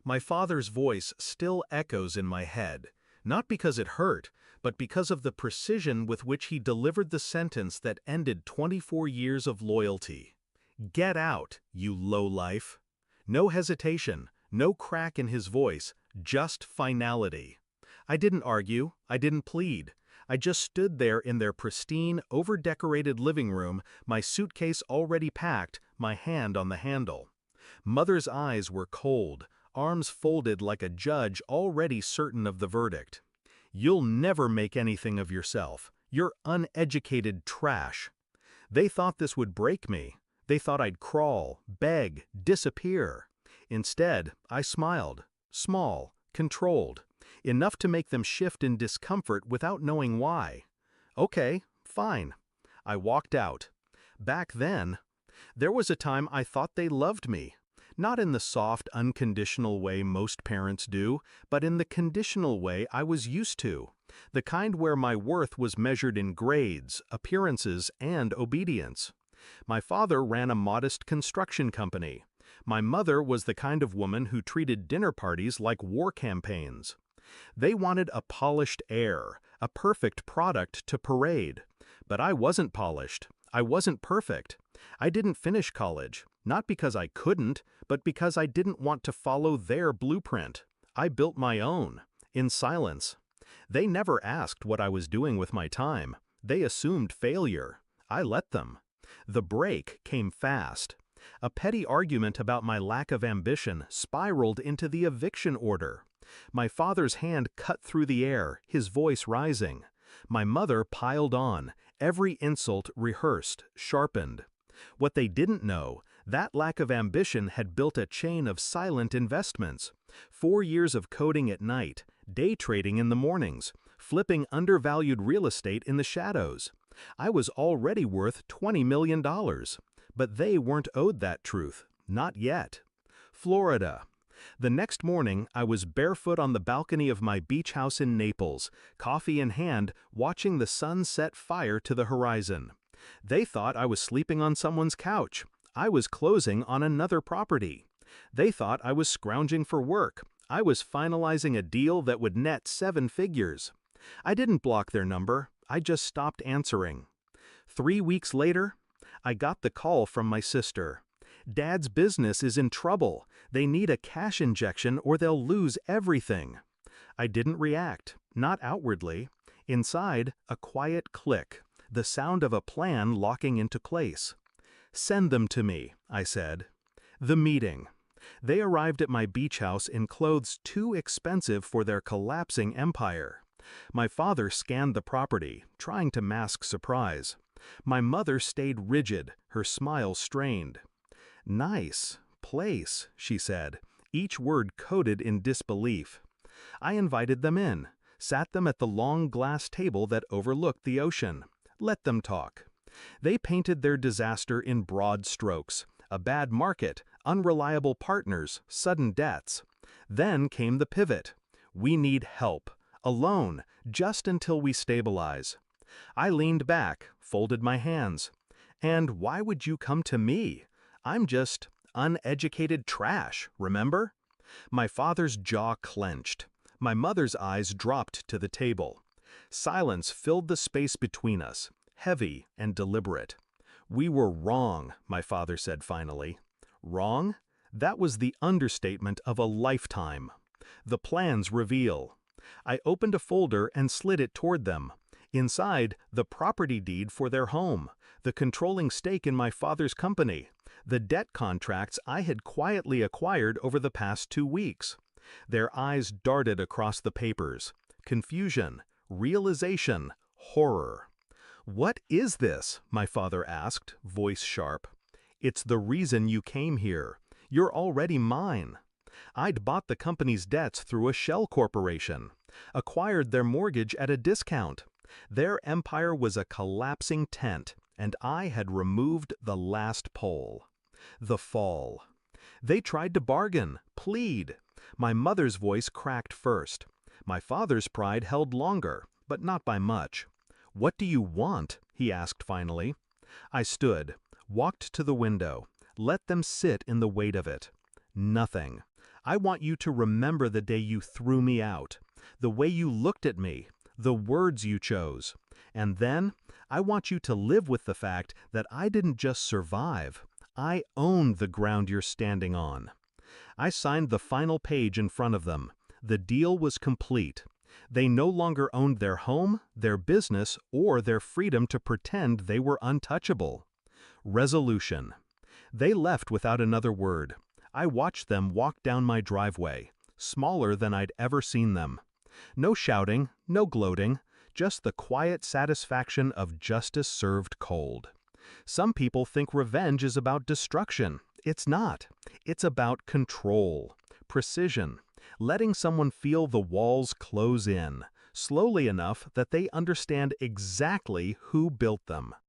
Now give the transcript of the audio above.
My father's voice still echoes in my head, not because it hurt, but because of the precision with which he delivered the sentence that ended 24 years of loyalty. Get out, you lowlife. No hesitation, no crack in his voice, just finality. I didn't argue, I didn't plead. I just stood there in their pristine, over-decorated living room, my suitcase already packed, my hand on the handle. Mother's eyes were cold, arms folded like a judge already certain of the verdict. You'll never make anything of yourself. You're uneducated trash. They thought this would break me. They thought I'd crawl, beg, disappear. Instead, I smiled, small, controlled, enough to make them shift in discomfort without knowing why. Okay, fine. I walked out. Back then, there was a time I thought they loved me. Not in the soft, unconditional way most parents do, but in the conditional way I was used to. The kind where my worth was measured in grades, appearances, and obedience. My father ran a modest construction company. My mother was the kind of woman who treated dinner parties like war campaigns. They wanted a polished air, a perfect product to parade. But I wasn't polished. I wasn't perfect. I didn't finish college, not because I couldn't, but because I didn't want to follow their blueprint. I built my own, in silence. They never asked what I was doing with my time. They assumed failure. I let them. The break came fast. A petty argument about my lack of ambition spiraled into the eviction order. My father's hand cut through the air, his voice rising. My mother piled on, every insult rehearsed, sharpened. What they didn't know, that lack of ambition had built a chain of silent investments. 4 years of coding at night, day trading in the mornings, flipping undervalued real estate in the shadows. I was already worth $20 million. But they weren't owed that truth. Not yet. Florida. The next morning, I was barefoot on the balcony of my beach house in Naples, coffee in hand, watching the sun set fire to the horizon. They thought I was sleeping on someone's couch. I was closing on another property. They thought I was scrounging for work. I was finalizing a deal that would net 7 figures. I didn't block their number. I just stopped answering. 3 weeks later, I got the call from my sister. Dad's business is in trouble. They need a cash injection or they'll lose everything. I didn't react, not outwardly. Inside, a quiet click, the sound of a plan locking into place. Send them to me, I said. The meeting. They arrived at my beach house in clothes too expensive for their collapsing empire. My father scanned the property, trying to mask surprise. My mother stayed rigid, her smile strained. Nice place, she said, each word coded in disbelief. I invited them in, sat them at the long glass table that overlooked the ocean. Let them talk. They painted their disaster in broad strokes. A bad market, unreliable partners, sudden debts. Then came the pivot. We need help. Alone, just until we stabilize. I leaned back, folded my hands. And why would you come to me? I'm just uneducated trash, remember? My father's jaw clenched. My mother's eyes dropped to the table. Silence filled the space between us, heavy and deliberate. We were wrong, my father said finally. Wrong? That was the understatement of a lifetime. The plans reveal. I opened a folder and slid it toward them. Inside, the property deed for their home, the controlling stake in my father's company, the debt contracts I had quietly acquired over the past 2 weeks. Their eyes darted across the papers. Confusion, realization, horror. What is this? My father asked, voice sharp. It's the reason you came here. You're already mine. I'd bought the company's debts through a shell corporation, acquired their mortgage at a discount. Their empire was a collapsing tent, and I had removed the last pole. The fall. They tried to bargain, plead. My mother's voice cracked first. My father's pride held longer, but not by much. What do you want? He asked finally. I stood, walked to the window, let them sit in the weight of it. Nothing. I want you to remember the day you threw me out, the way you looked at me, the words you chose. And then, I want you to live with the fact that I didn't just survive, I owned the ground you're standing on. I signed the final page in front of them. The deal was complete. They no longer owned their home, their business, or their freedom to pretend they were untouchable. Resolution. They left without another word. I watched them walk down my driveway, smaller than I'd ever seen them. No shouting, no gloating, just the quiet satisfaction of justice served cold. Some people think revenge is about destruction. It's not. It's about control, precision, letting someone feel the walls close in, slowly enough that they understand exactly who built them.